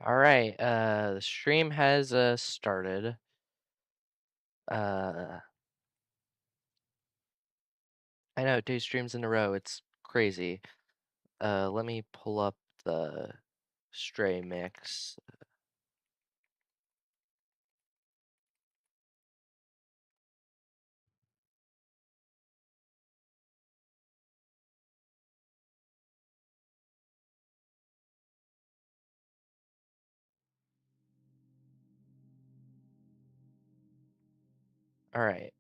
All right, the stream has started. Uh, I know 2 streams in a row. It's crazy. Let me pull up the Stray mix. All right.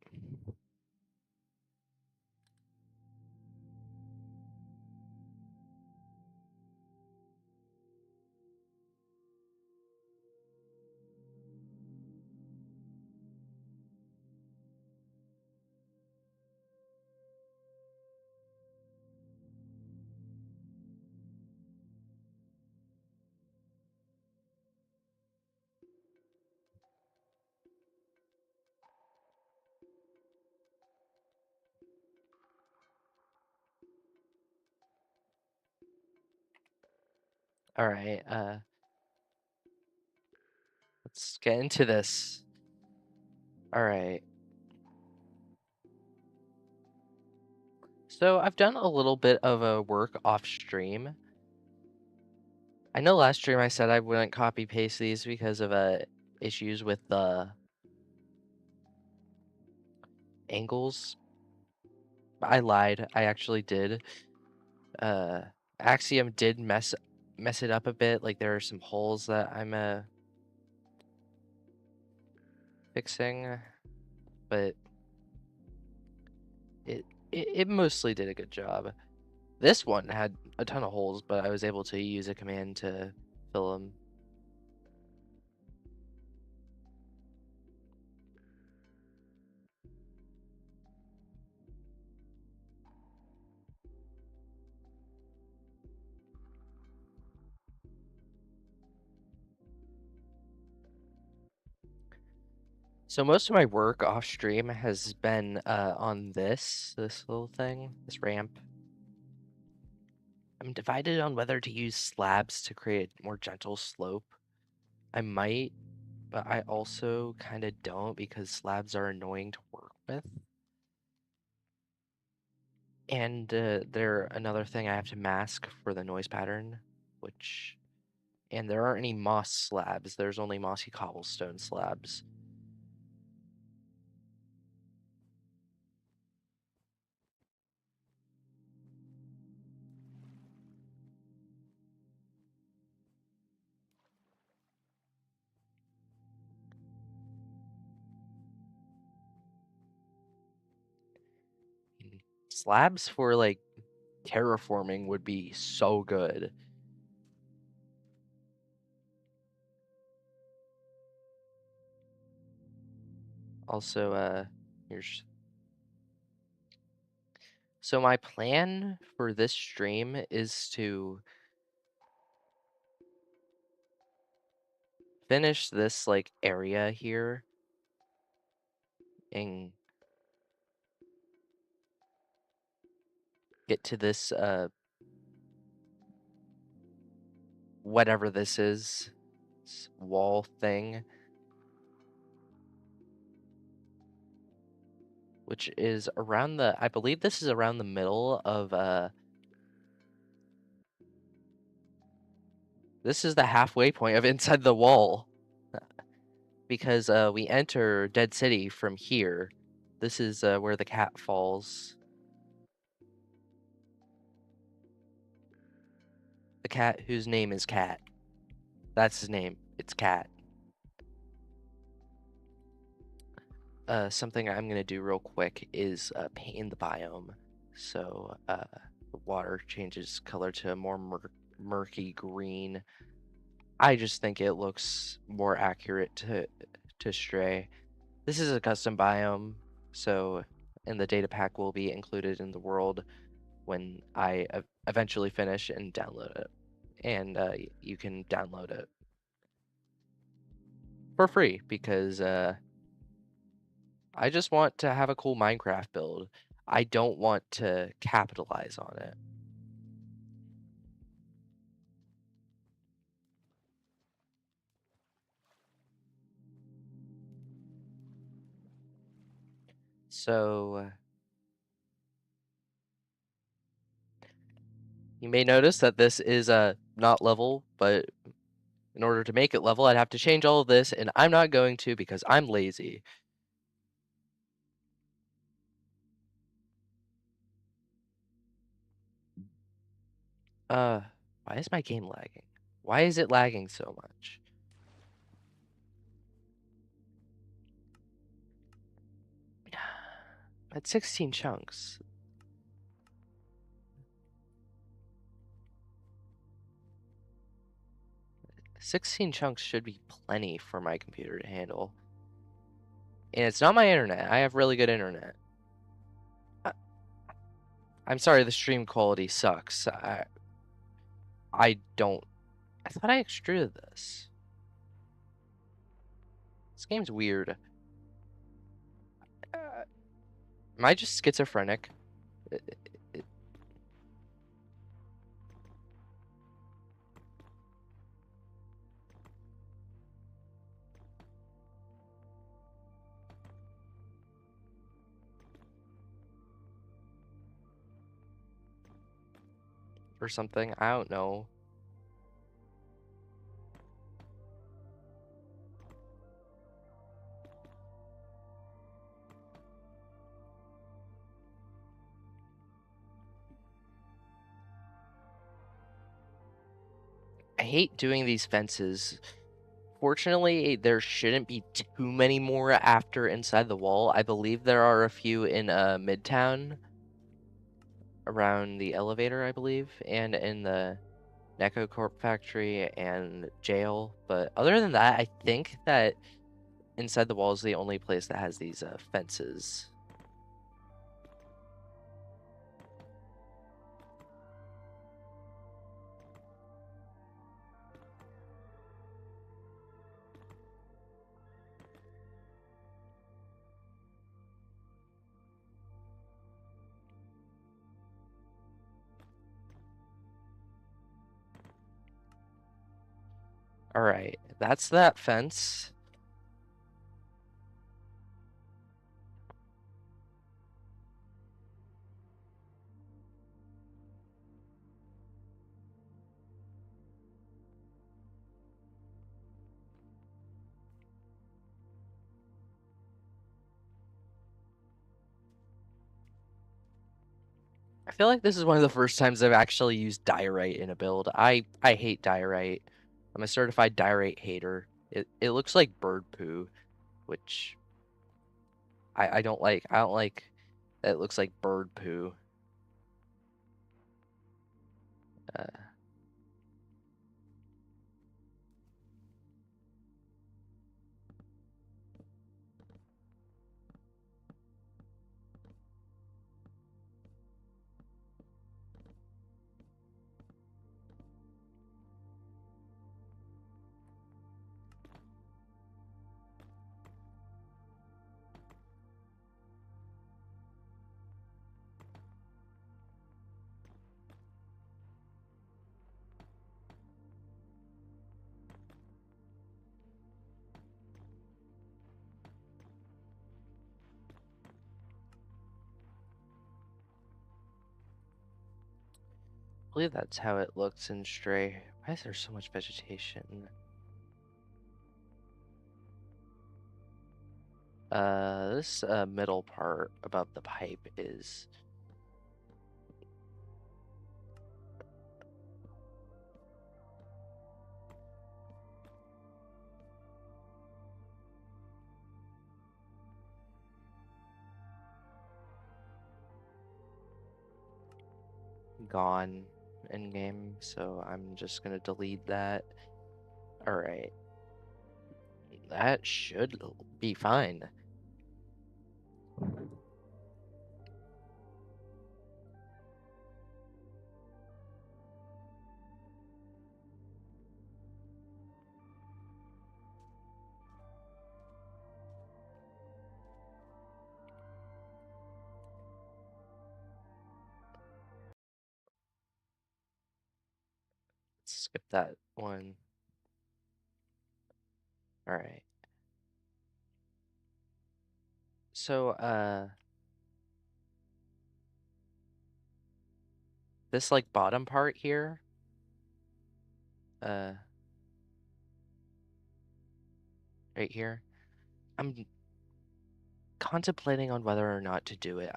All right. Let's get into this. All right. So I've done a little bit of a work off stream. I know last stream I said I wouldn't copy paste these because of issues with the angles. I lied. I actually did. Axiom did mess it up a bit. Like there are some holes that I'm fixing, but it mostly did a good job. This one had a ton of holes, but I was able to use a command to fill them. So most of my work off stream has been on this little thing, this ramp. I'm divided on whether to use slabs to create a more gentle slope. I might, but I also kind of don't because slabs are annoying to work with. And they're another thing I have to mask for the noise pattern, and there aren't any moss slabs. There's only mossy cobblestone slabs. Slabs for like terraforming would be so good. Also, here's. So my plan for this stream is to finish this like area here and get to this whatever this is, this wall thing, which is around I believe this is around the middle of this is the halfway point of inside the wall. Because we enter Dead City from here. This is where the cat falls. The cat whose name is Cat. That's his name. It's Cat. Something I'm gonna do real quick is paint the biome. So the water changes color to a more murky green. I just think it looks more accurate to Stray. This is a custom biome, so and the data pack will be included in the world when I eventually finish and download it. And you can download it for free because I just want to have a cool Minecraft build. I don't want to capitalize on it. So you may notice that this is not level, but in order to make it level, I'd have to change all of this, and I'm not going to because I'm lazy. Uh, why is my game lagging? Why is it lagging so much? At 16 chunks. 16 chunks should be plenty for my computer to handle. And it's not my internet. I have really good internet. I'm sorry, the stream quality sucks. I don't. I thought I extruded this. This game's weird. Am I just schizophrenic? Or something? I don't know. I hate doing these fences. Fortunately, there shouldn't be too many more after Inside the Wall. I believe there are a few in Midtown around the elevator, I believe, and in the Neko Corp factory and jail. But other than that, I think that Inside the Wall is the only place that has these fences. All right, that's that fence. I feel like this is one of the first times I've actually used diorite in a build. I hate diorite. I'm a certified diorite hater. It looks like bird poo, which I don't like. I don't like that it looks like bird poo. Uh, I believe that's how it looks in Stray. Why is there so much vegetation? This middle part above the pipe is gone in game, so I'm just gonna delete that. All right, that should be fine. Skip that one. All right. So this like bottom part here, right here, I'm contemplating on whether or not to do it.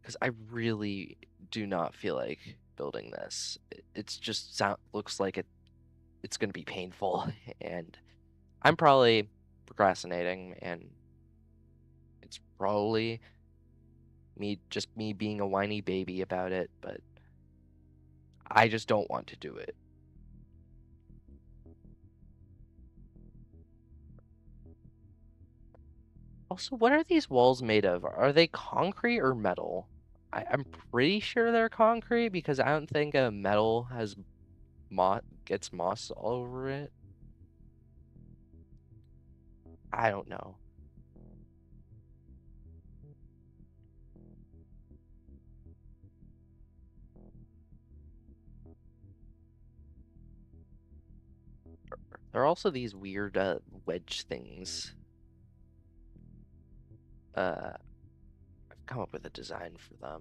Because I really do not feel like building this. It's just looks like it's going to be painful, and I'm probably procrastinating, and it's probably me being a whiny baby about it, but I just don't want to do it. Also, what are these walls made of? Are they concrete or metal? I'm pretty sure they're concrete because I don't think a metal has gets moss all over it. I don't know. There are also these weird wedge things. I've come up with a design for them.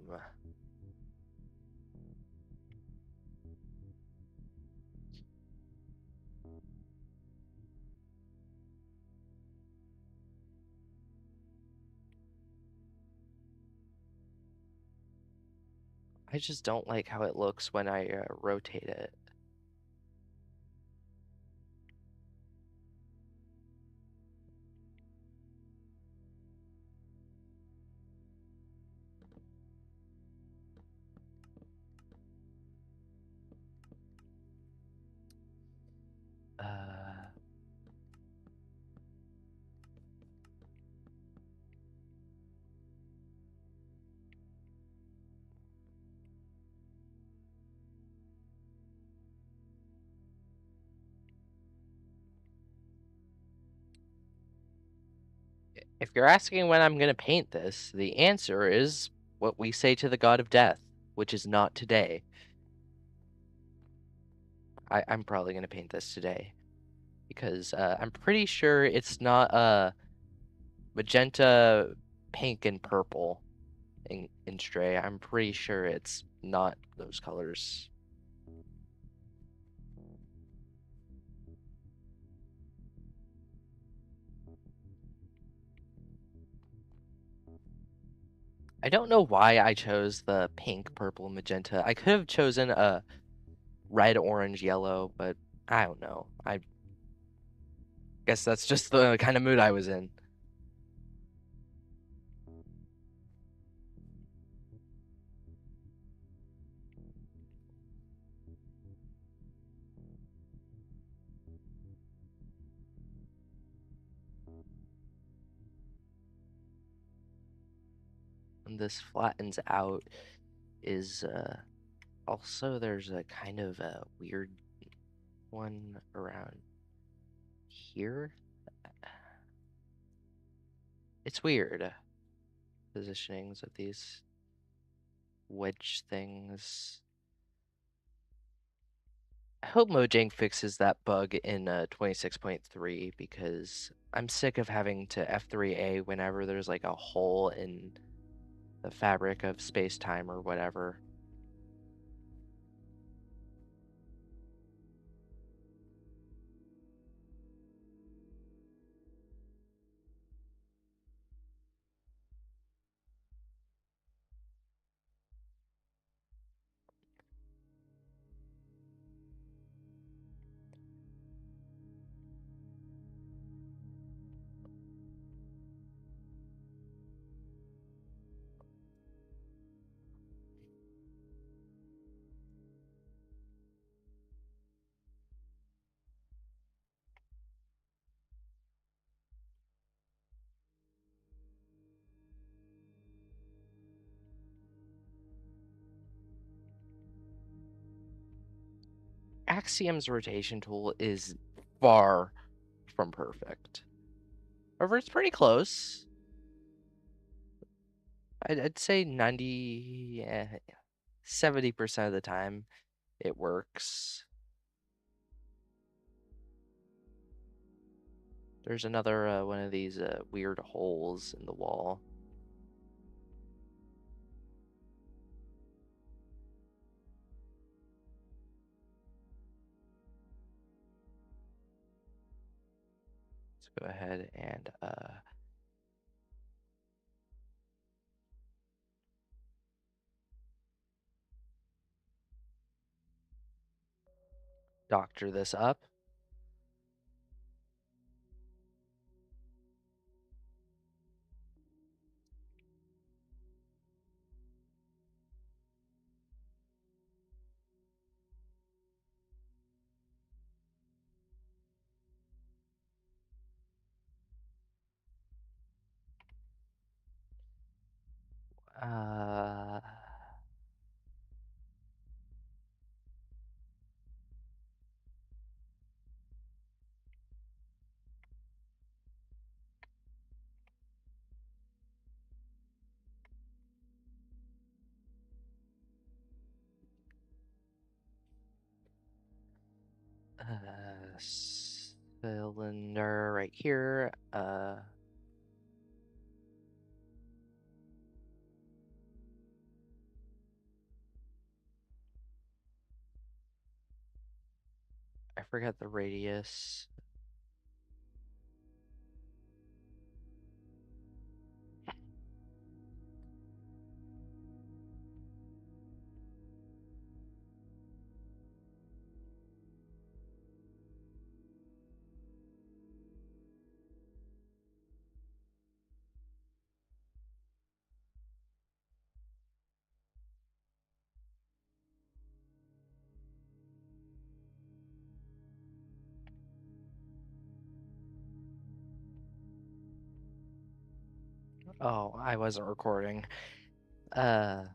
I just don't like how it looks when I rotate it. Uh, if you're asking when I'm going to paint this, the answer is what we say to the god of death, which is not today. I'm probably going to paint this today because I'm pretty sure it's not magenta, pink, and purple in Stray. I'm pretty sure it's not those colors. I don't know why I chose the pink, purple, magenta. I could have chosen a red, orange, yellow, but I don't know. I guess that's just the kind of mood I was in. When this flattens out is also there's a kind of a weird one around here. It's weird positionings of these wedge things. I hope Mojang fixes that bug in 26.3 because I'm sick of having to F3A whenever there's like a hole in the fabric of space-time or whatever. Axiom's rotation tool is far from perfect. However, it's pretty close. I'd say 70% of the time it works. There's another one of these weird holes in the wall. go ahead and doctor this up. Uh, cylinder right here. I forgot the radius. Oh, I wasn't recording. I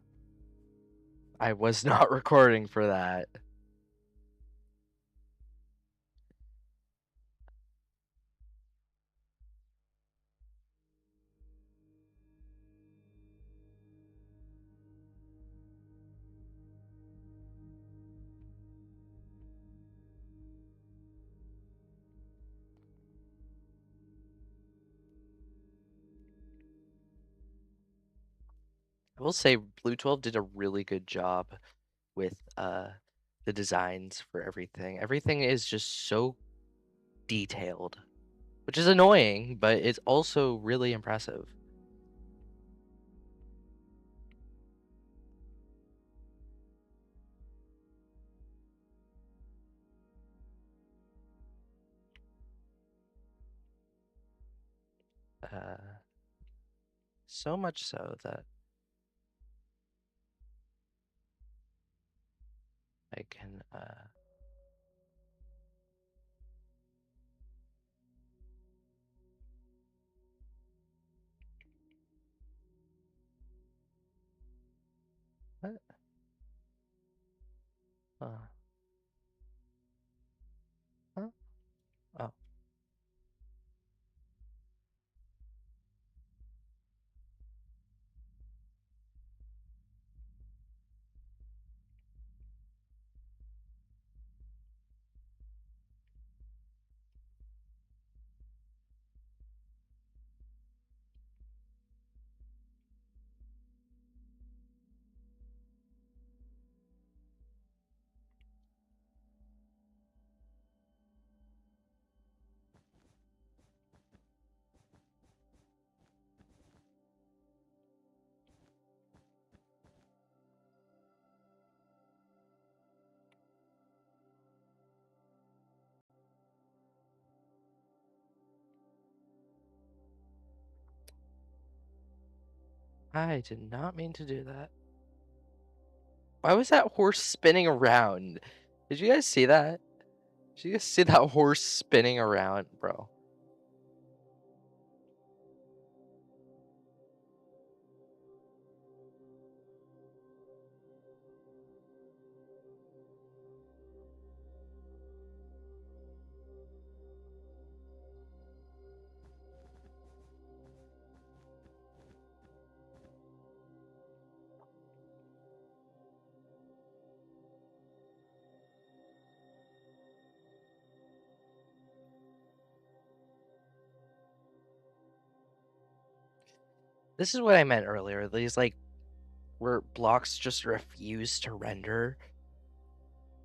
was not recording for that. I will say Blue 12 did a really good job with the designs for everything. Everything is just so detailed, which is annoying, but it's also really impressive. So much so that I can what? Huh? Oh. I did not mean to do that. Why was that horse spinning around? Did you guys see that? Did you guys see that horse spinning around, bro? This is what I meant earlier. These like where blocks just refuse to render,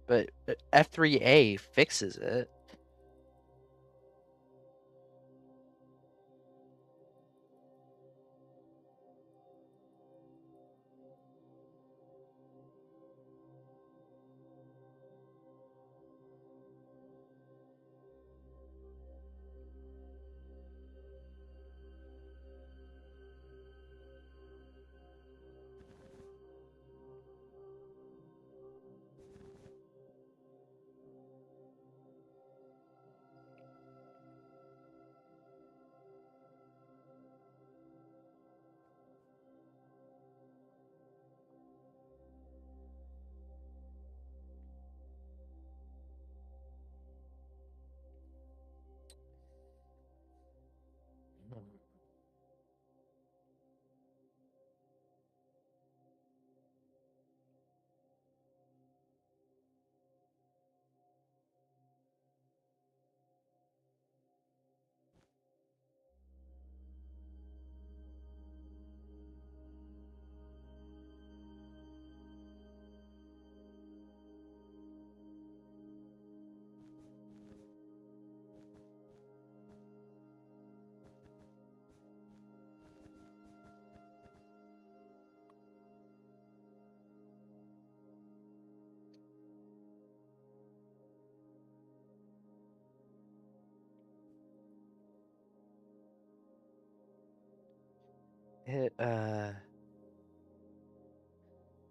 but F3A fixes it.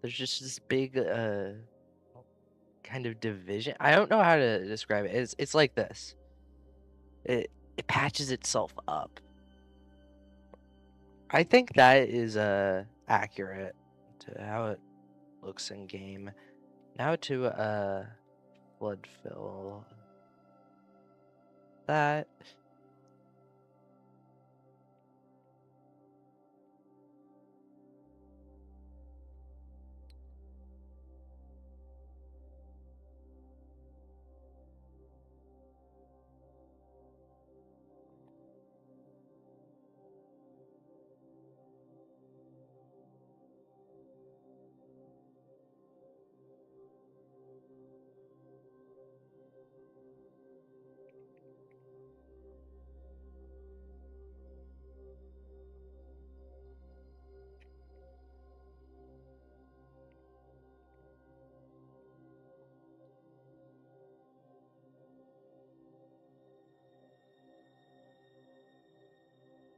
there's just this big kind of division. I don't know how to describe it. It's like this. It patches itself up. I think that is accurate to how it looks in game. Now to flood fill that.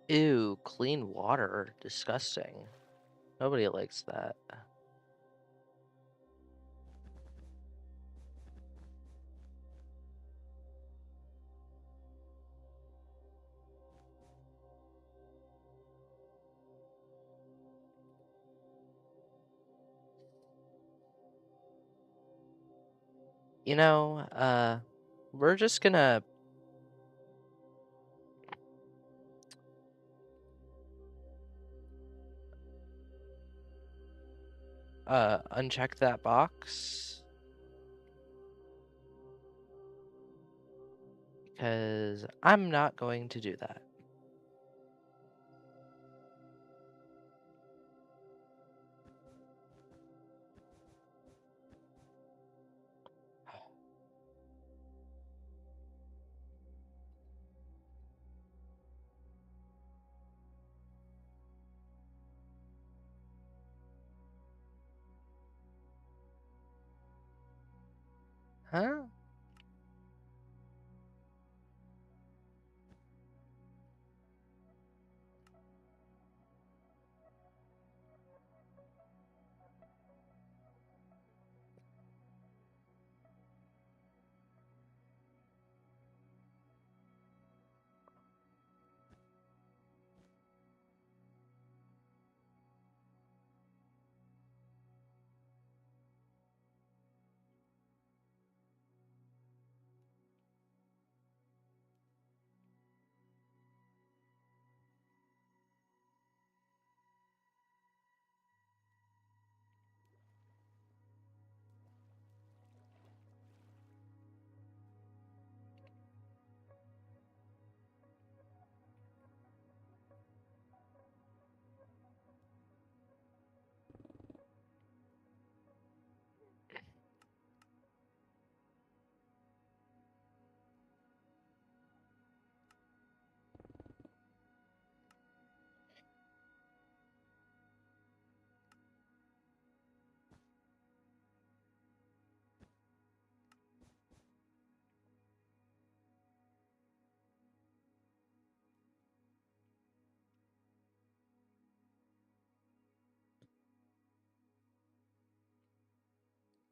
Ew, clean water. Disgusting. Nobody likes that. You know, we're just gonna uncheck that box because I'm not going to do that. Huh?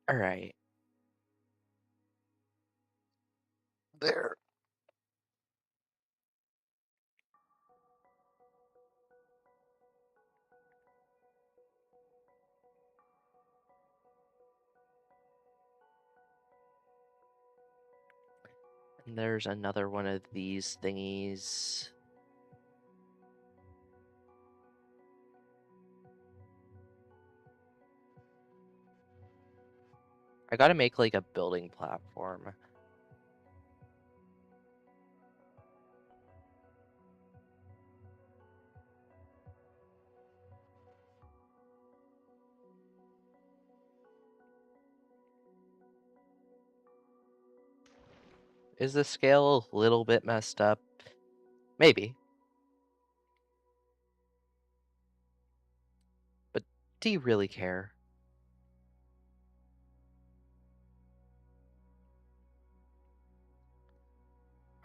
All right. There. And there's another one of these thingies. I gotta make like a building platform. Is the scale a little bit messed up? Maybe. But do you really care?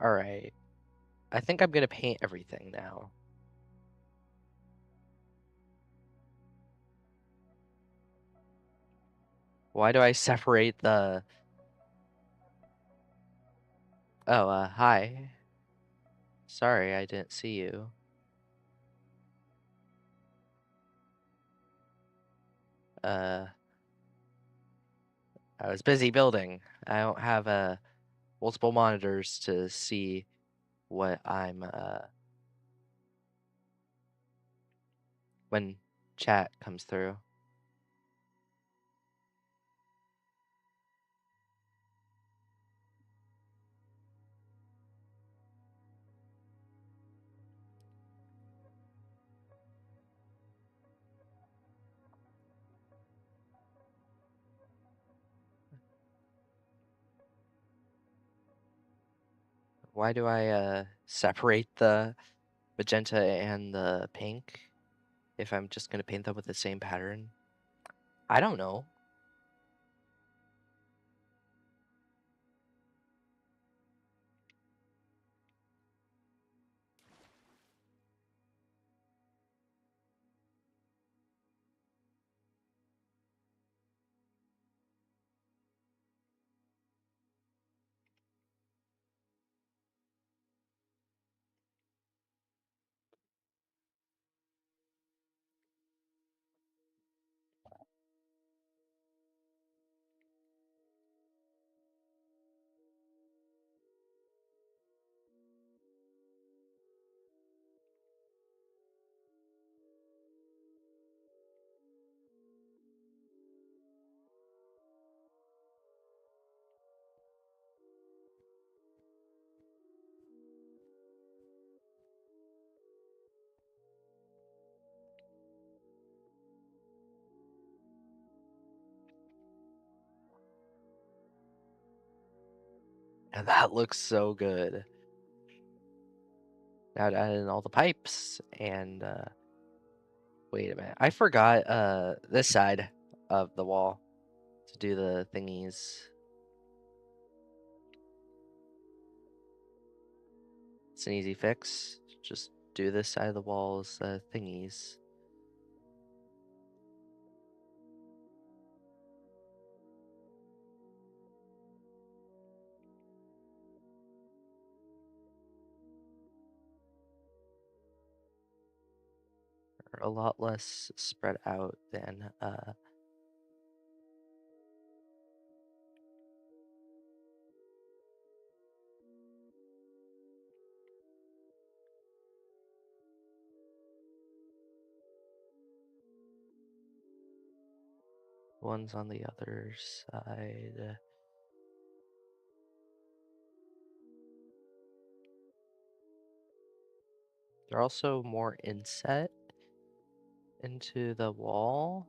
All right. I think I'm gonna paint everything now. Why do I separate the... Oh, hi. Sorry, I didn't see you. I was busy building. I don't have multiple monitors to see what I'm when chat comes through. Why do I separate the magenta and the pink if I'm just gonna paint them with the same pattern? I don't know. And that looks so good. Now to add in all the pipes and wait a minute. I forgot this side of the wall to do the thingies. It's an easy fix. Just do this side of the walls thingies. Are a lot less spread out than ones on the other side. They're also more inset into the wall.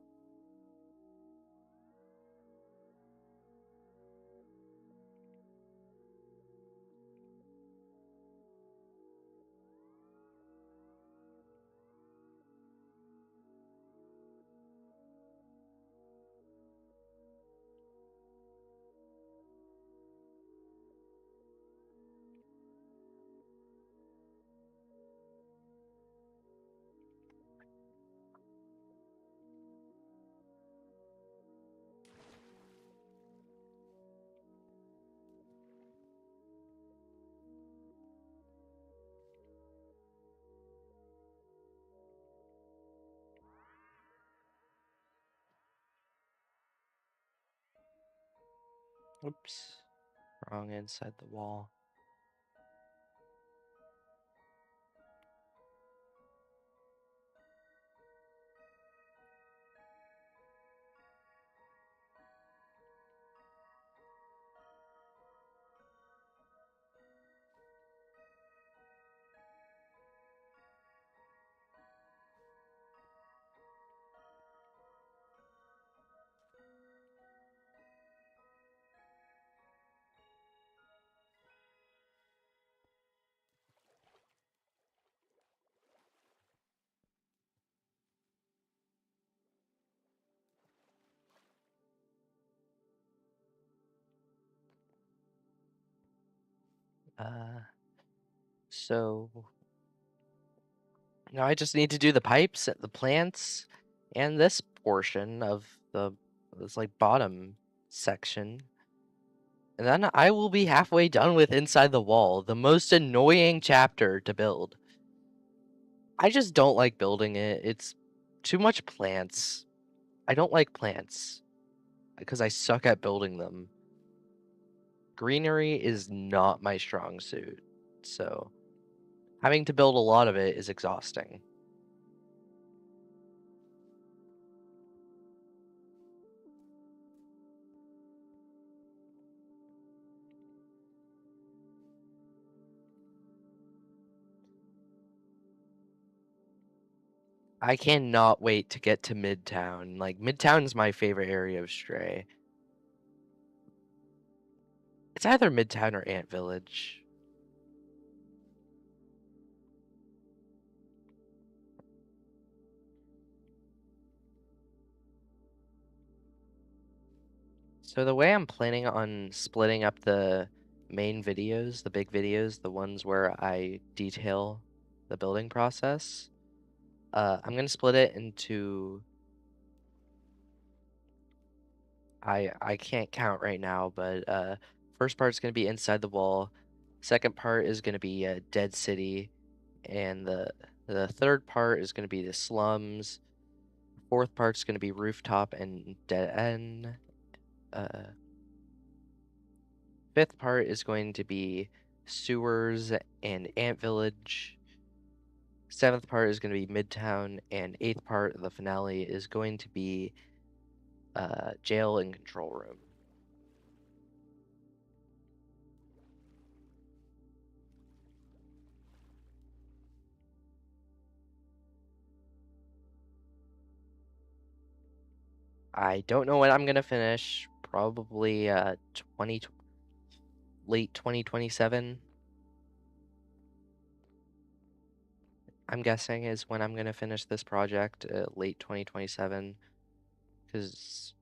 Oops, wrong inside the wall. So now I just need to do the pipes, the plants, and this portion of the this like bottom section. And then I will be halfway done with Inside the Wall, the most annoying chapter to build. I just don't like building it. It's too much plants. I don't like plants because I suck at building them. Greenery is not my strong suit, so having to build a lot of it is exhausting. I cannot wait to get to Midtown. Like, Midtown's my favorite area of Stray. It's either Midtown or Ant Village. So the way I'm planning on splitting up the main videos, the big videos, the ones where I detail the building process, I'm gonna split it into I can't count right now, but first part's gonna be Inside the Wall, second part is gonna be Dead City, and the third part is gonna be the slums. Fourth part's gonna be Rooftop and Dead End. Fifth part is going to be Sewers and Ant Village. Seventh part is going to be Midtown, and eighth part, the finale, is going to be Jail and Control Room. I don't know when I'm gonna finish. Probably late 2027. I'm guessing is when I'm gonna finish this project. Late 2027, because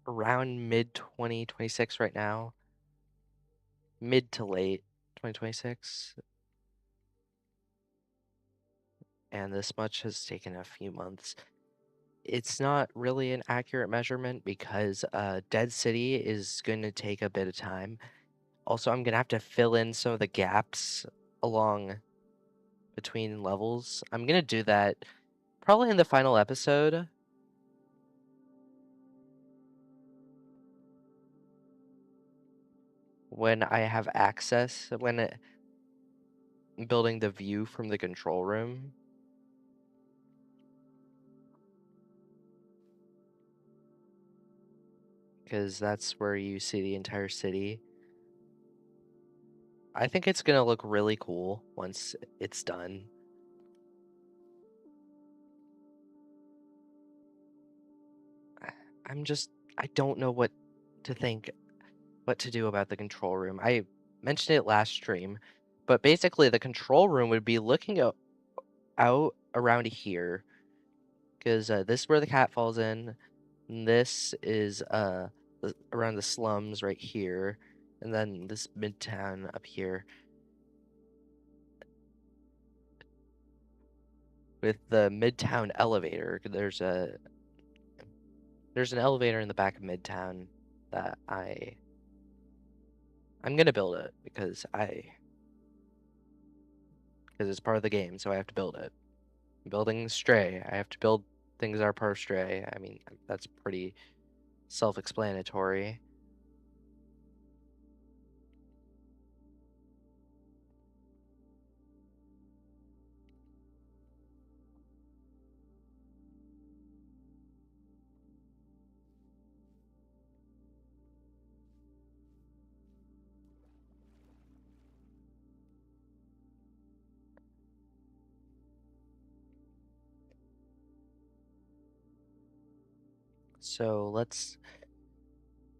around mid 2026 right now. Mid to late 2026. And this much has taken a few months. It's not really an accurate measurement because Dead City is going to take a bit of time. Also, I'm going to have to fill in some of the gaps along between levels. I'm going to do that probably in the final episode. When I have access, building the view from the control room. Because that's where you see the entire city. I think it's going to look really cool once it's done. I don't know what to think, what to do about the control room. I mentioned it last stream, but basically the control room would be looking out around here, because this is where the cat falls in. And this is around the slums right here, and then this midtown up here. With the midtown elevator, there's an elevator in the back of midtown that I'm gonna build it because it's part of the game, so I have to build it. I'm building Stray. I have to build things that are part of Stray. I mean, that's pretty self-explanatory. So let's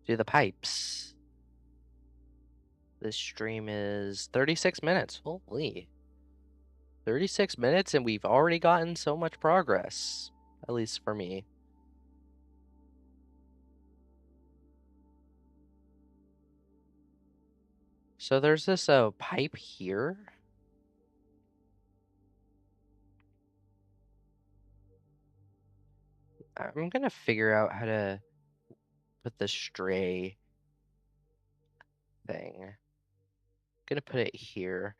do the pipes. This stream is 36 minutes. Holy. 36 minutes and we've already gotten so much progress. At least for me. So there's this pipe here. I'm gonna figure out how to put the stray thing. I'm gonna put it here.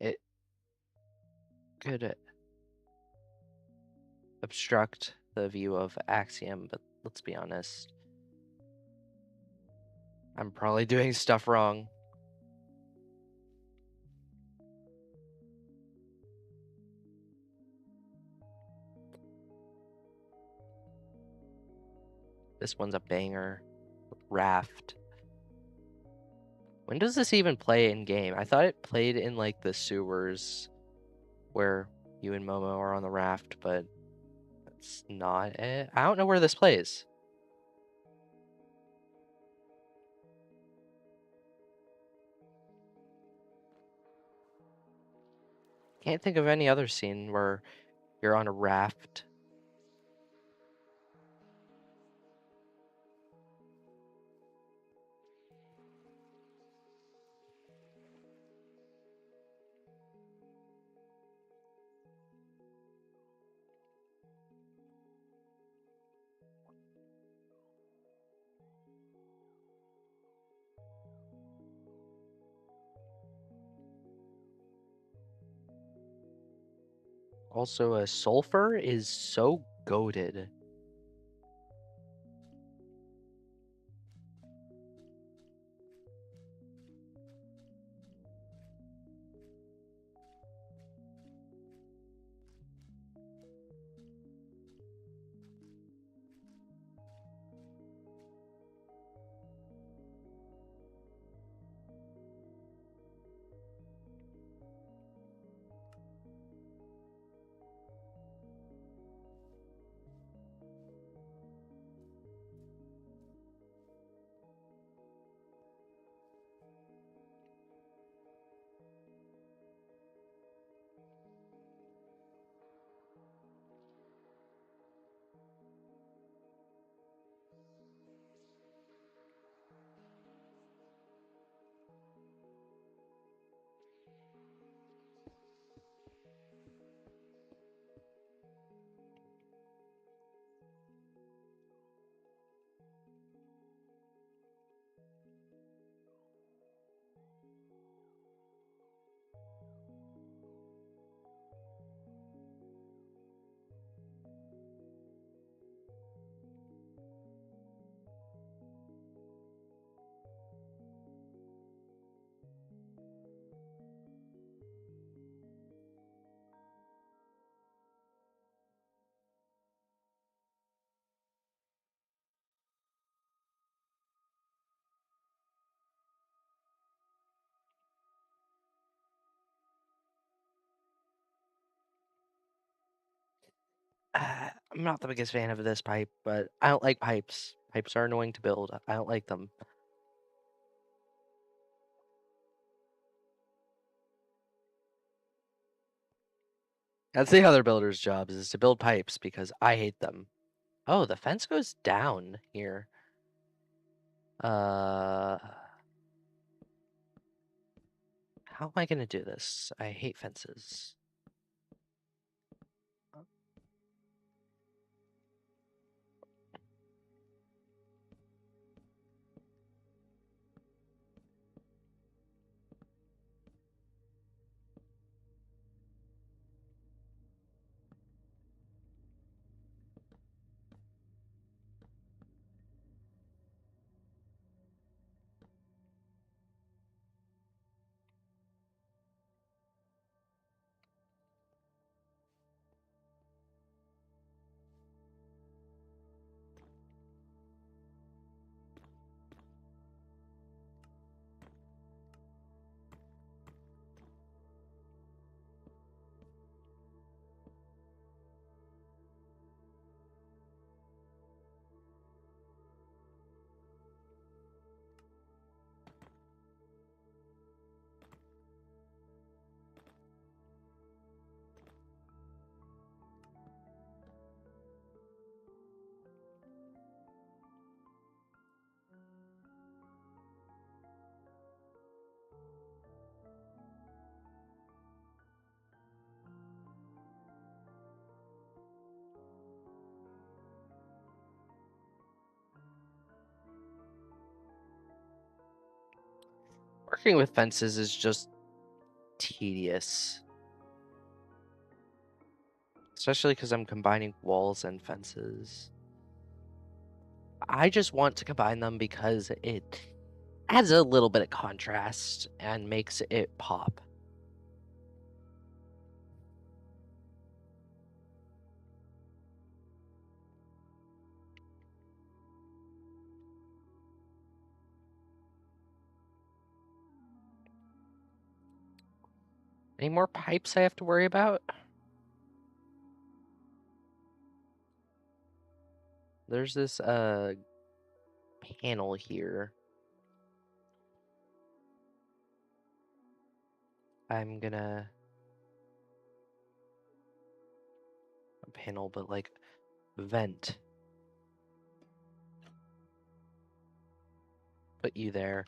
It could obstruct the view of Axiom, but let's be honest. I'm probably doing stuff wrong. This one's a banger. Raft. When does this even play in game? I thought it played in like the sewers where you and Momo are on the raft, but that's not it. I don't know where this plays. Can't think of any other scene where you're on a raft. Also, a sulfur is so goated. I'm not the biggest fan of this pipe, but I don't like pipes. Pipes are annoying to build. I don't like them. That's the other builder's job, is to build pipes because I hate them. Oh, the fence goes down here. How am I gonna do this? I hate fences. Working with fences is just tedious. Especially because I'm combining walls and fences. I just want to combine them because it adds a little bit of contrast and makes it pop. Any more pipes I have to worry about? There's this panel here. I'm gonna a panel, but like vent. Put you there.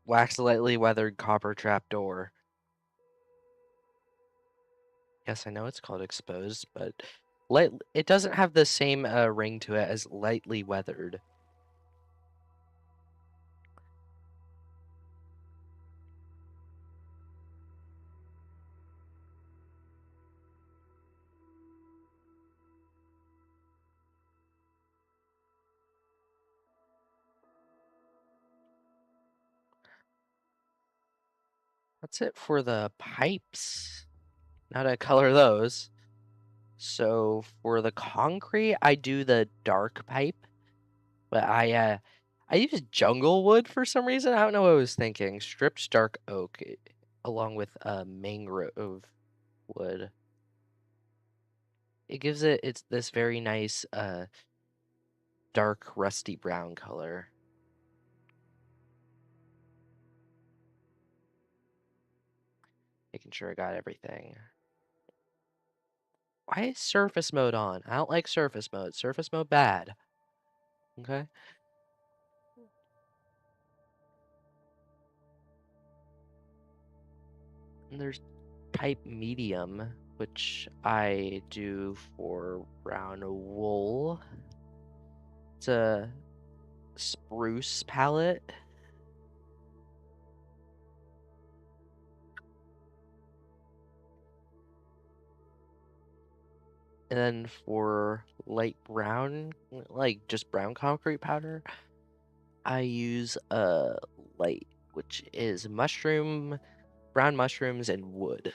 Wax lightly weathered copper trapdoor. Yes, I know it's called exposed, but it doesn't have the same ring to it as lightly weathered. That's it for the pipes. Now to color those. So for the concrete, I do the dark pipe, but I use jungle wood for some reason. I don't know what I was thinking. Stripped dark oak, along with mangrove wood. It gives it's this very nice dark rusty brown color. Making sure I got everything. Why is surface mode on? I don't like surface mode. Surface mode bad. Okay. And there's type medium, which I do for brown wool. It's a spruce palette. And then for light brown, like just brown concrete powder, I use a light, which is brown mushrooms, and wood.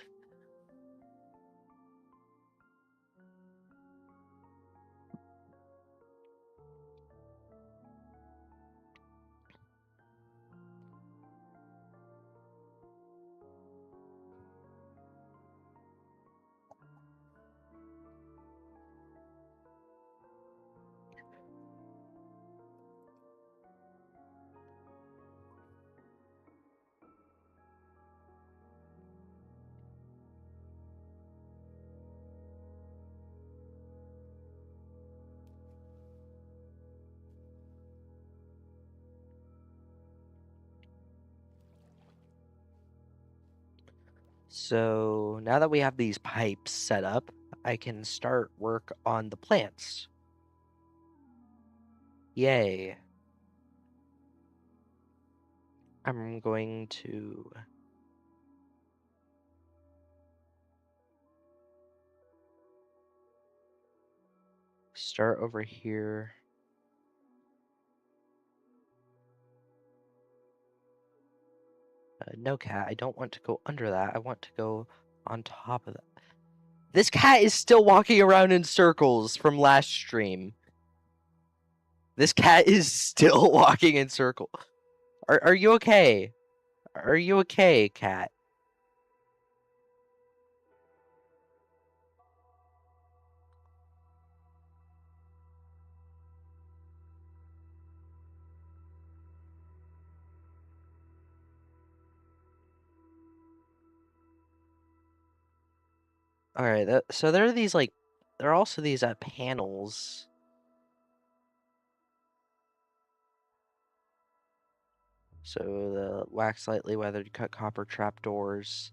So now that we have these pipes set up, I can start work on the plants. Yay. I'm going to start over here. No, cat, I don't want to go under that. I want to go on top of that. This cat is still walking around in circles from last stream. This cat is still walking in circles. Are you okay? Are you okay, cat? All right, so there are these there are also these panels. So the wax lightly weathered cut copper trapdoors.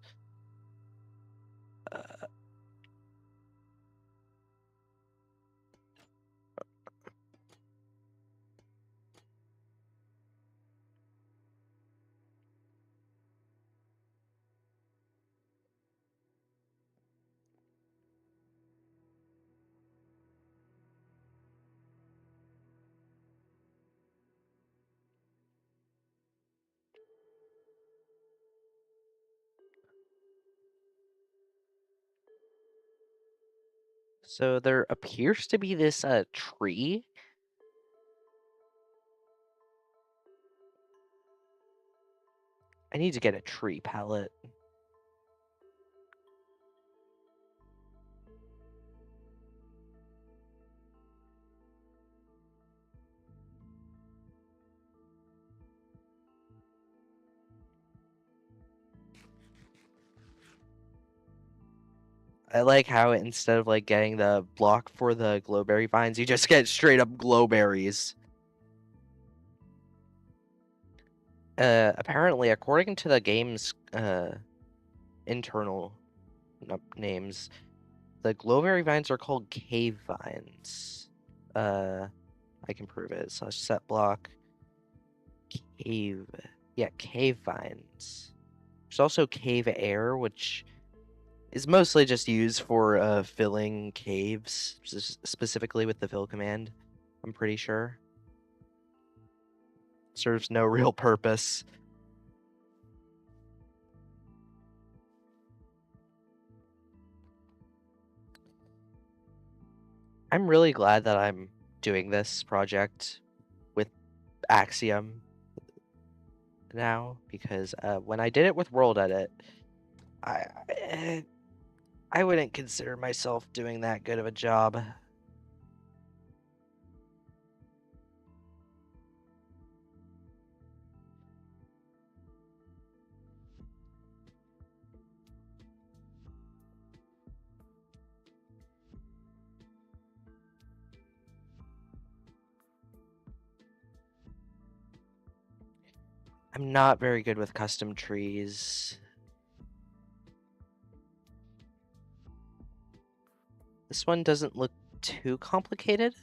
So there appears to be this tree. I need to get a tree palette. I like how instead of like getting the block for the glowberry vines, you just get straight up glowberries. Apparently, according to the game's internal names, the glowberry vines are called cave vines. I can prove it. So set block cave. Yeah, cave vines. There's also cave air, which is mostly just used for filling caves, specifically with the fill command. I'm pretty sure. Serves no real purpose. I'm really glad that I'm doing this project with Axiom now, because when I did it with World Edit, I wouldn't consider myself doing that good of a job. I'm not very good with custom trees. This one doesn't look too complicated.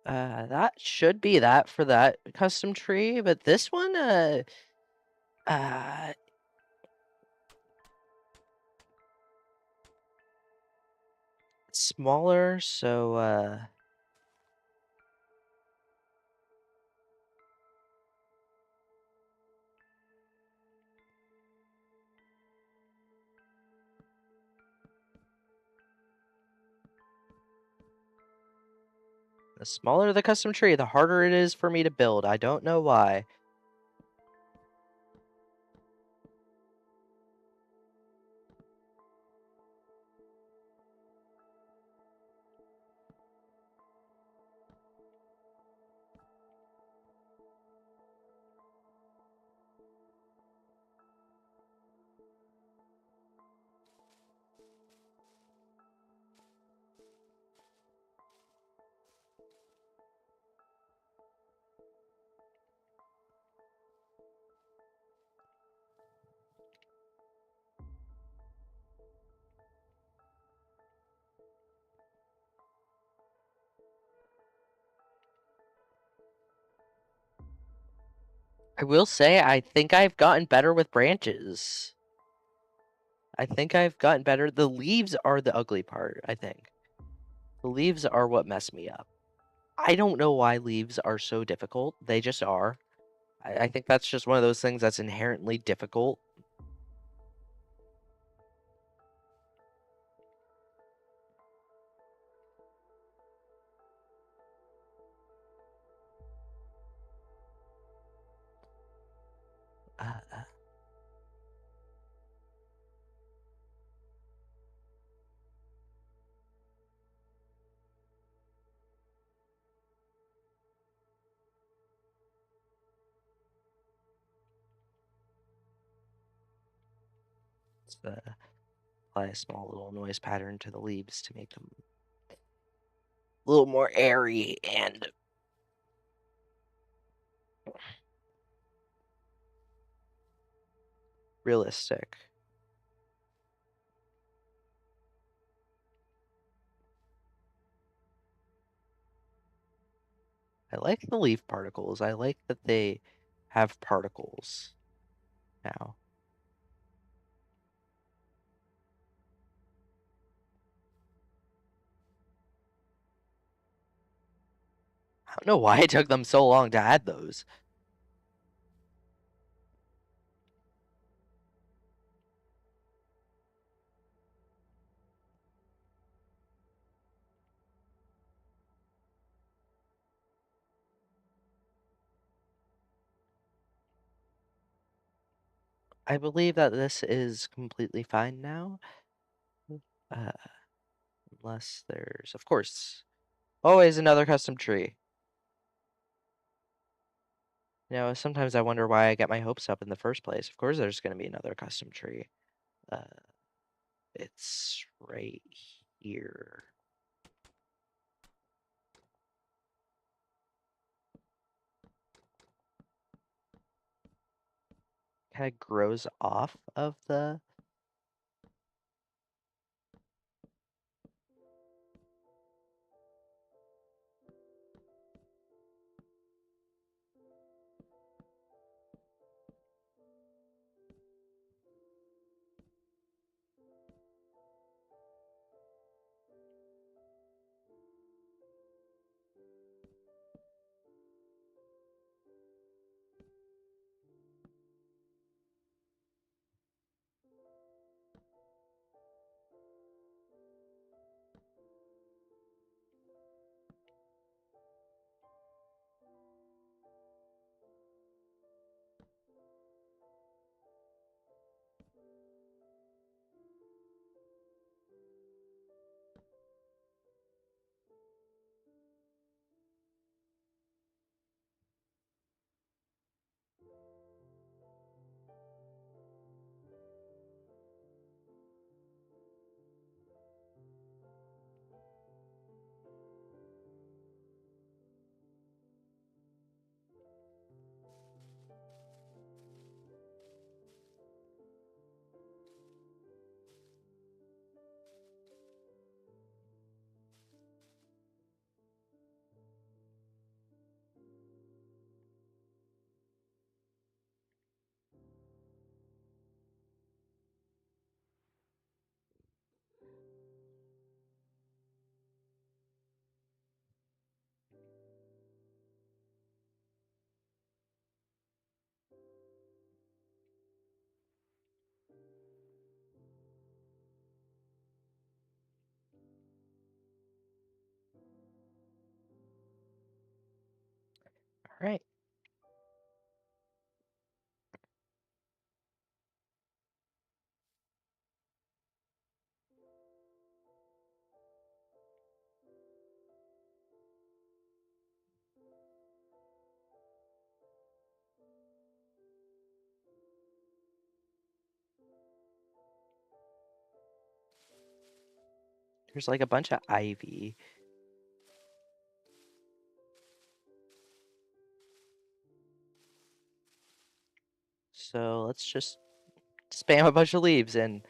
Uh, that should be that for that custom tree, but this one, uh, smaller, so, the smaller the custom tree, the harder it is for me to build. I don't know why. I will say, I think I've gotten better with branches. I think I've gotten better. The leaves are the ugly part, I think. The leaves are what mess me up. I don't know why leaves are so difficult. They just are. I think that's just one of those things that's inherently difficult. Uh, let's apply a small little noise pattern to the leaves to make them a little more airy and realistic. I like the leaf particles. I like that they have particles now. I don't know why it took them so long to add those. I believe that this is completely fine now. Uh, unless there's, of course, always another custom tree. You know, sometimes I wonder why I get my hopes up in the first place. Of course, there's going to be another custom tree. Uh, it's right here. Kind of grows off of the. All right. There's like a bunch of ivy. So let's just spam a bunch of leaves and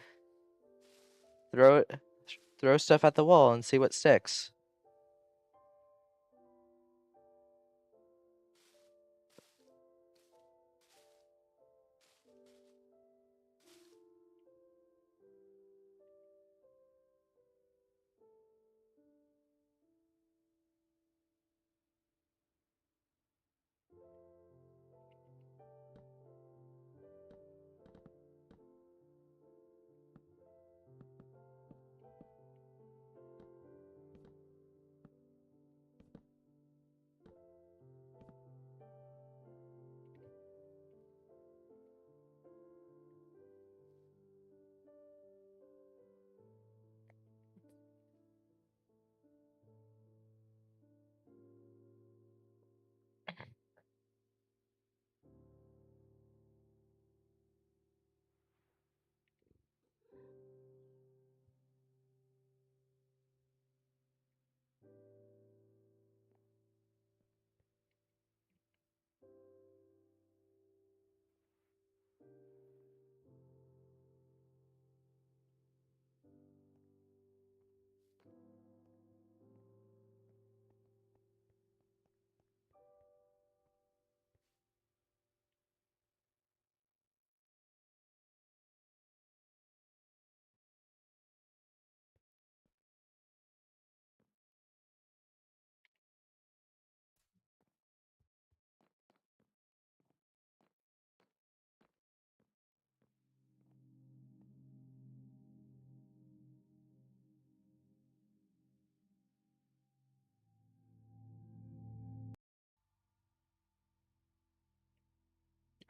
throw stuff at the wall and see what sticks.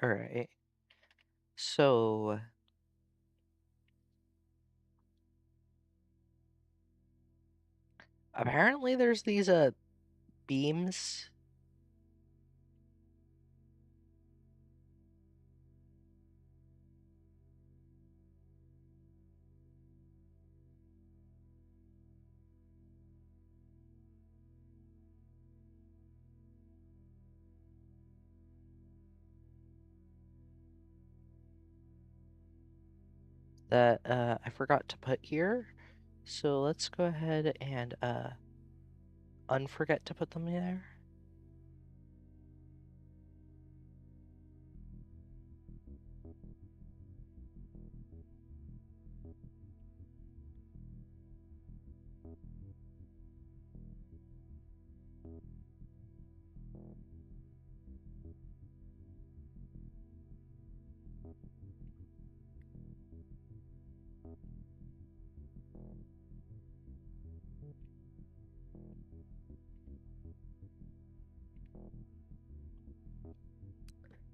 All right. So apparently there's these beams that I forgot to put here. So let's go ahead and unforget to put them there.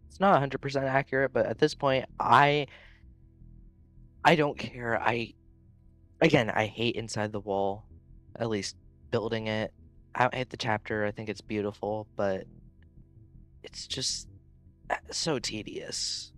It's not 100% accurate, but at this point, I don't care. Again, I hate inside the wall, at least building it. I don't hate the chapter. I think it's beautiful, but it's just so tedious.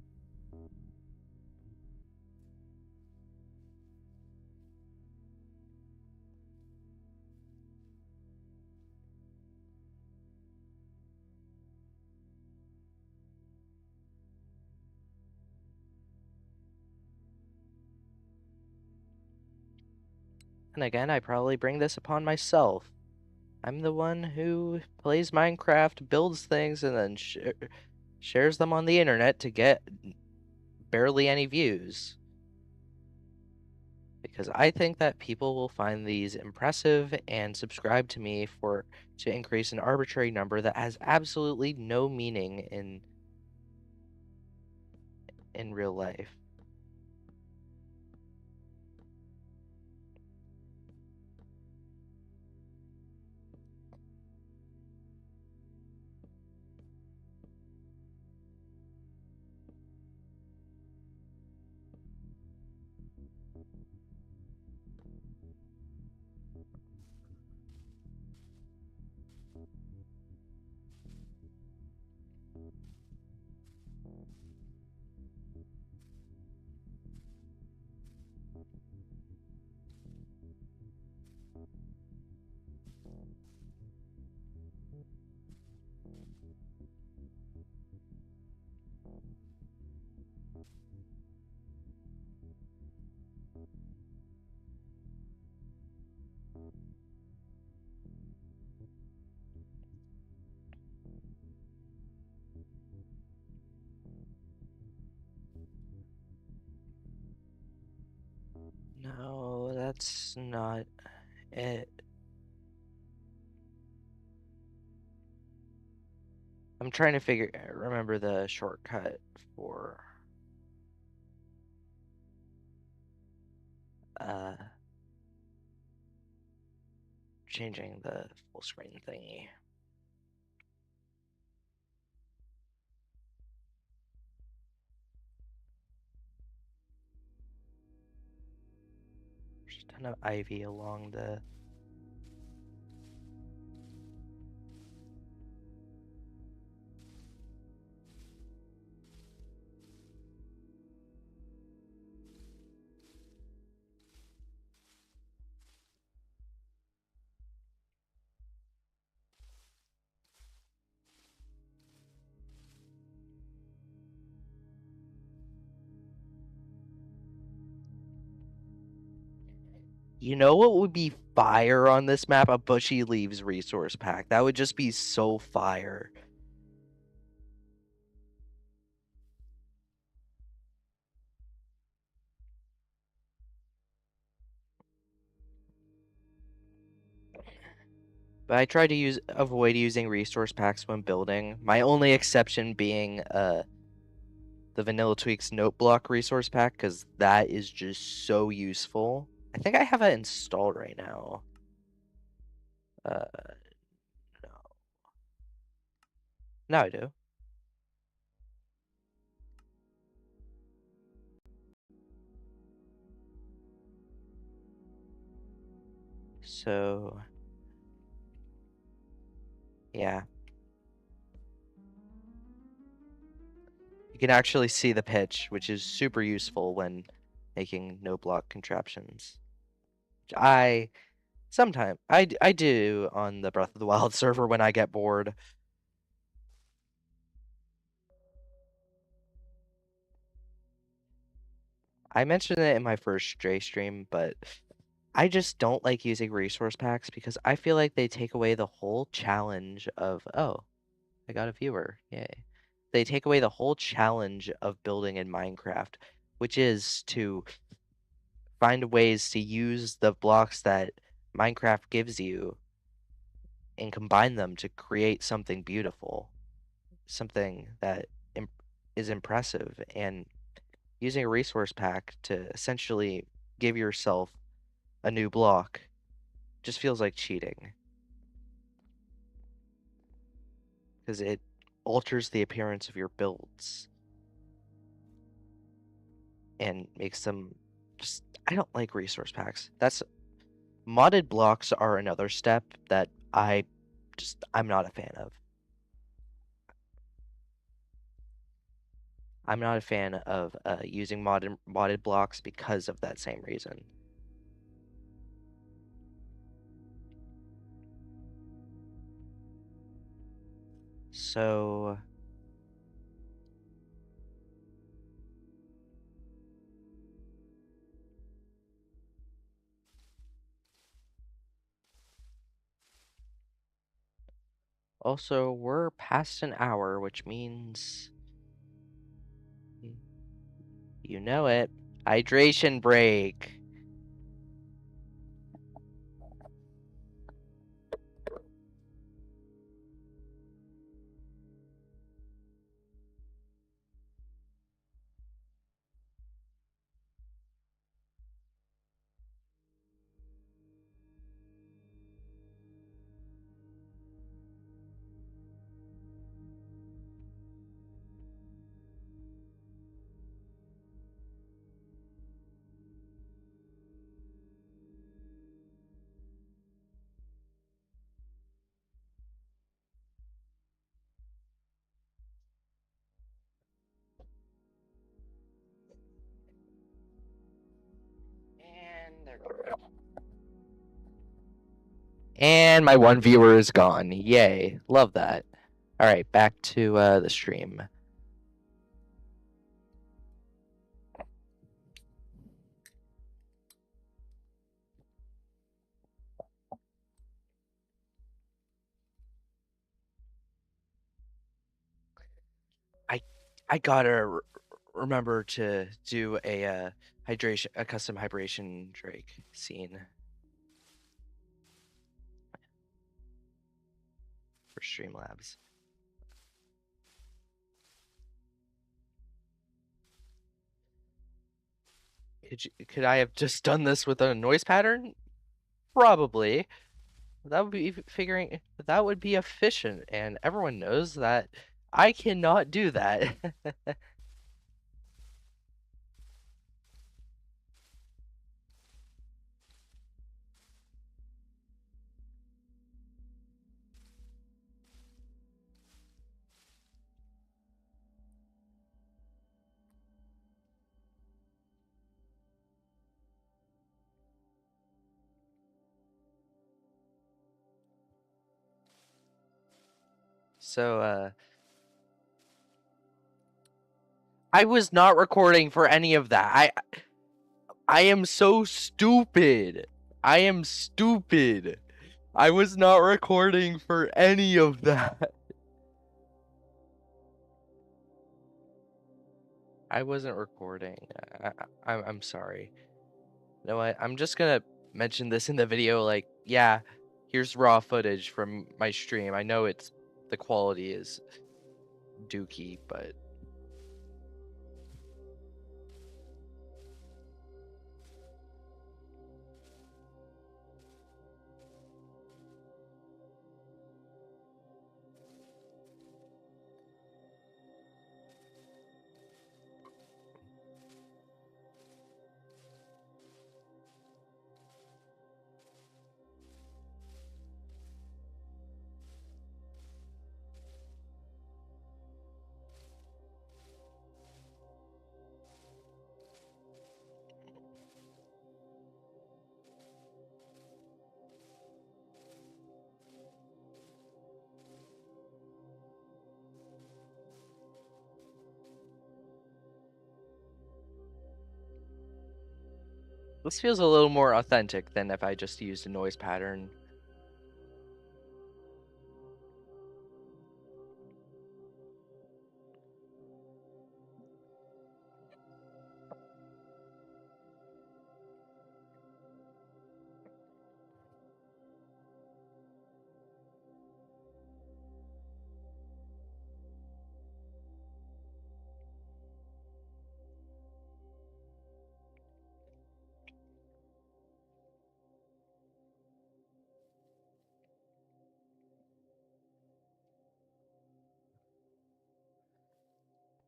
And again, I probably bring this upon myself. I'm the one who plays Minecraft, builds things, and then shares them on the internet to get barely any views. Because I think that people will find these impressive and subscribe to me to increase an arbitrary number that has absolutely no meaning in real life. No, that's not it. I'm trying to remember the shortcut for uh changing the full screen thingy. There's a ton of ivy along the You know what would be fire on this map? A Bushy Leaves resource pack. That would just be so fire. But I try to avoid using resource packs when building. My only exception being the Vanilla Tweaks Note Block resource pack, because that is just so useful. I think I have it installed right now. No. No, I do. So, yeah. You can actually see the pitch, which is super useful when making no block contraptions. I sometimes I do on the Breath of the Wild server when I get bored. I mentioned it in my first Stray stream, but I just don't like using resource packs because I feel like they take away the whole challenge of, oh, I got a viewer, yay. They take away the whole challenge of building in Minecraft, which is to find ways to use the blocks that Minecraft gives you and combine them to create something beautiful, something that is impressive, and using a resource pack to essentially give yourself a new block just feels like cheating because it alters the appearance of your builds and makes them just. I don't like resource packs. That's modded blocks are another step that I'm not a fan of. I'm not a fan of using modded blocks because of that same reason. So also we're past an hour, which means you know it. Hydration break. And there we go. And my one viewer is gone. Yay. Love that. All right, back to the stream. I gotta remember to do a custom hydration Drake scene for Streamlabs. Could I have just done this with a noise pattern? Probably. That would be efficient, and everyone knows that I cannot do that. So, I was not recording for any of that. I am so stupid. I am stupid. I was not recording for any of that. I wasn't recording. I'm sorry. You know what? I'm just gonna mention this in the video. Like, yeah, here's raw footage from my stream. I know the quality is dookie, but This feels a little more authentic than if I just used a noise pattern.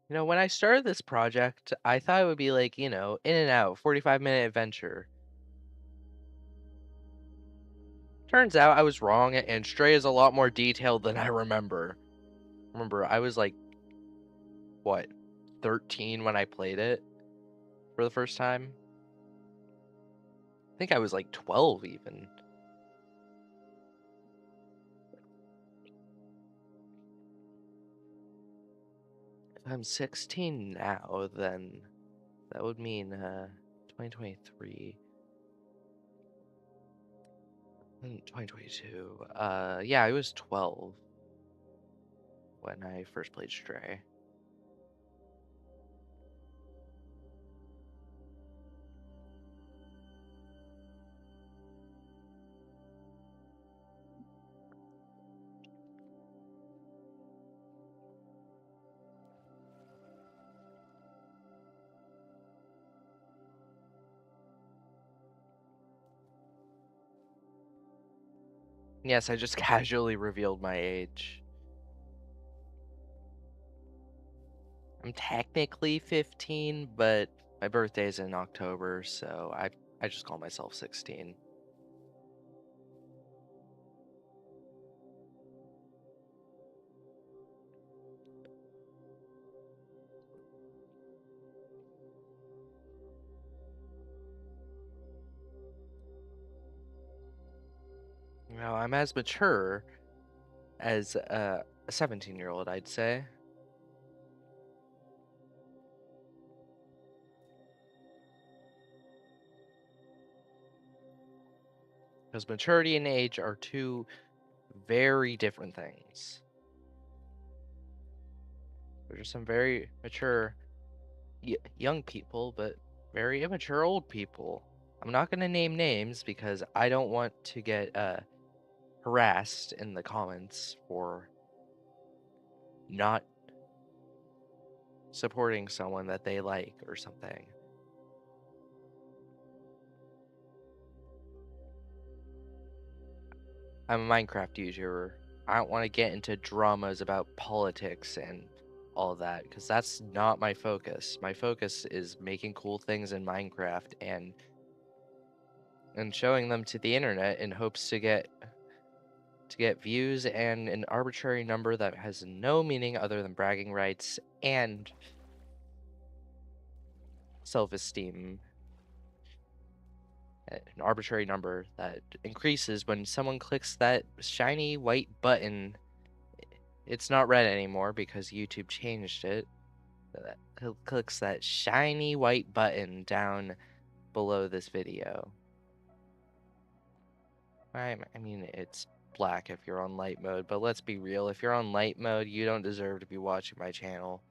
You know, when I started this project, I thought it would be like, you know, in and out, 45-minute adventure. Turns out I was wrong, and Stray is a lot more detailed than I remember. Remember, I was like, what, 13 when I played it for the first time? I think I was like 12 even. If I'm 16 now, then that would mean 2023. 2022. Yeah, I was 12 when I first played Stray. Yes, I just casually revealed my age. I'm technically 15, but my birthday's in October, so I just call myself 16. You know, I'm as mature as a 17-year-old, I'd say. Because maturity and age are two very different things. There's some very mature young people, but very immature old people. I'm not going to name names because I don't want to get harassed in the comments for not supporting someone that they like or something. I'm a Minecraft YouTuber. I don't want to get into dramas about politics and all of that because that's not my focus. My focus is making cool things in Minecraft and showing them to the internet in hopes to get views and an arbitrary number that has no meaning other than bragging rights and self-esteem. An arbitrary number that increases when someone clicks that shiny white button. It's not red anymore because YouTube changed it. Clicks that shiny white button down below this video. I mean, it's black if you're on light mode, but let's be real. If you're on light mode, you don't deserve to be watching my channel.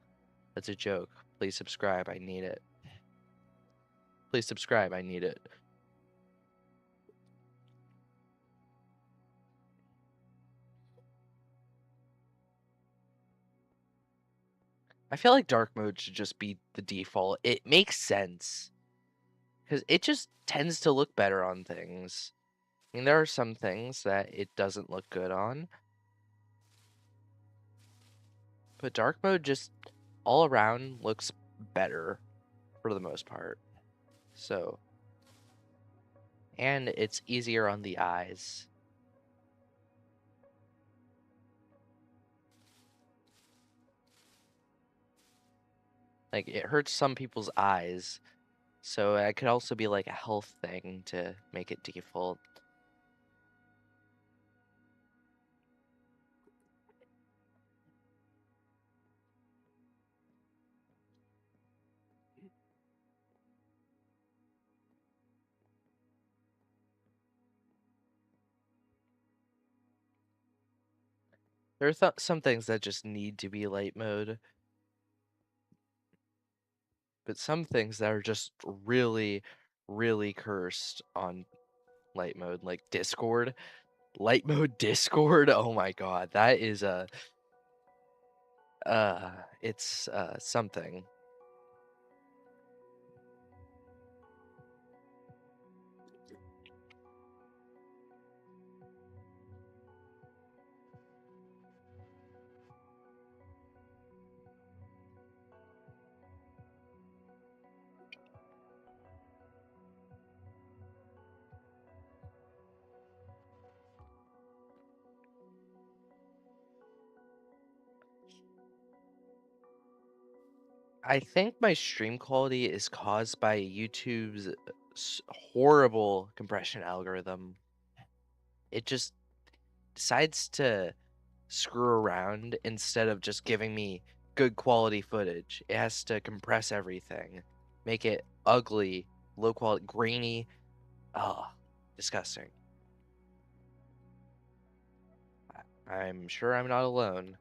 That's a joke. Please subscribe. I need it. Please subscribe. I need it. I feel like dark mode should just be the default. It makes sense. Because it just tends to look better on things. I mean, there are some things that it doesn't look good on. But dark mode just all around looks better for the most part. So, and it's easier on the eyes. Like, it hurts some people's eyes. So it could also be like a health thing to make it default. There are some things that just need to be light mode, but some things that are just really, really cursed on light mode, like Discord. Light mode Discord, oh my god, that is it's something. I think my stream quality is caused by YouTube's horrible compression algorithm. It just decides to screw around instead of just giving me good quality footage. It has to compress everything, make it ugly, low quality, grainy. Oh, disgusting. I'm sure I'm not alone.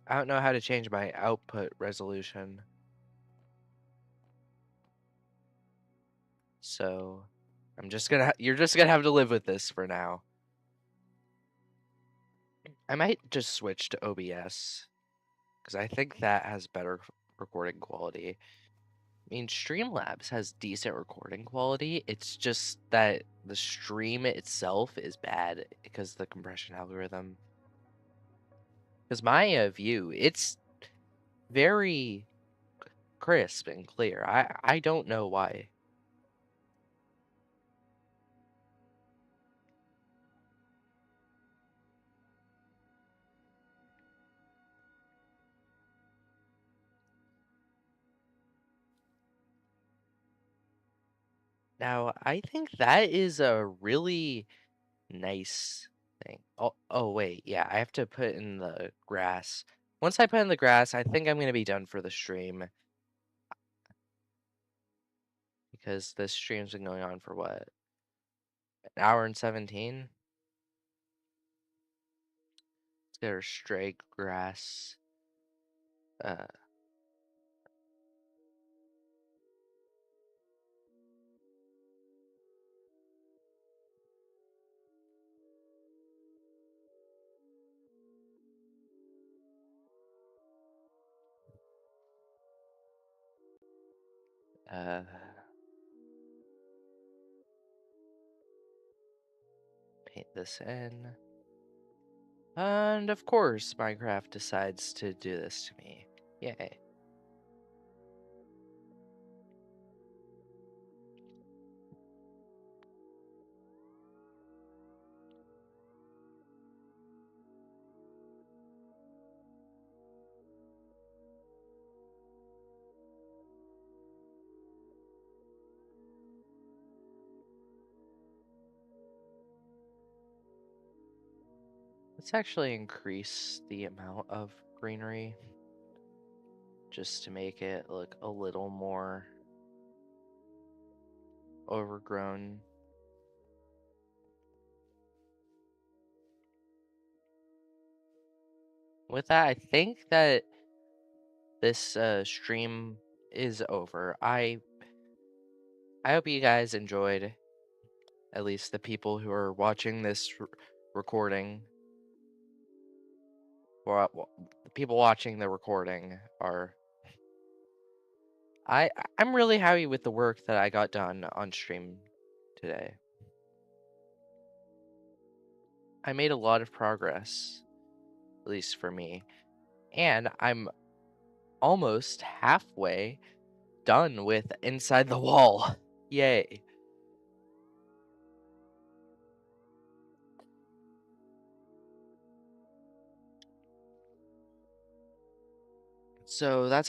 I don't know how to change my output resolution. So I'm just gonna you're just gonna have to live with this for now. I might just switch to OBS because I think that has better recording quality. I mean, Streamlabs has decent recording quality. It's just that the stream itself is bad because of the compression algorithm. Because my view, it's very crisp and clear. I don't know why. Now, I think that is a really nice thing. Oh wait, yeah, I have to put in the grass. Once I put in the grass, I think I'm gonna be done for the stream. Because this stream's been going on for what? An hour and 17? Let's get our stray grass. Uh, uh, paint this in. And of course, Minecraft decides to do this to me. Yay. Let's actually increase the amount of greenery just to make it look a little more overgrown. With that, I think that this stream is over. I hope you guys enjoyed, at least the people who are watching this recording. Well, the people watching the recording are. I'm really happy with the work that I got done on stream today. I made a lot of progress, at least for me, and I'm almost halfway done with Inside the Wall. Yay. So that's